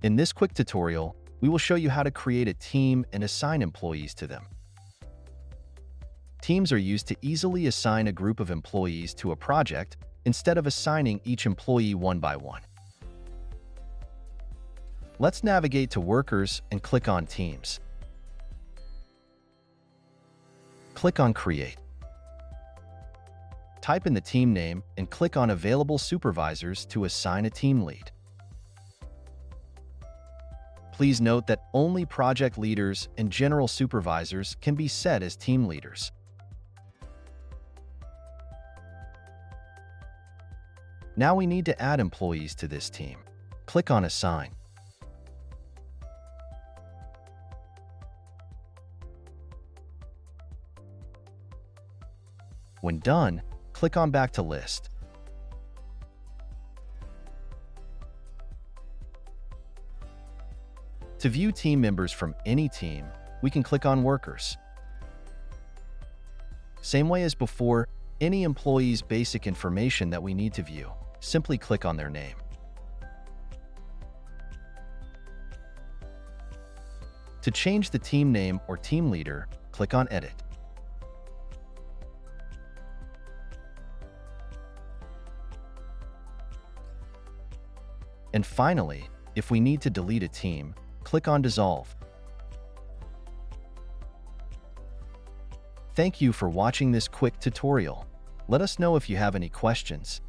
In this quick tutorial, we will show you how to create a team and assign employees to them. Teams are used to easily assign a group of employees to a project instead of assigning each employee one by one. Let's navigate to Workers and click on Teams. Click on Create. Type in the team name and click on Available Supervisors to assign a team lead. Please note that only project leaders and general supervisors can be set as team leaders. Now we need to add employees to this team. Click on Assign. When done, click on Back to List. To view team members from any team, we can click on Workers. Same way as before, any employee's basic information that we need to view, simply click on their name. To change the team name or team leader, click on Edit. And finally, if we need to delete a team, click on Dissolve. Thank you for watching this quick tutorial. Let us know if you have any questions.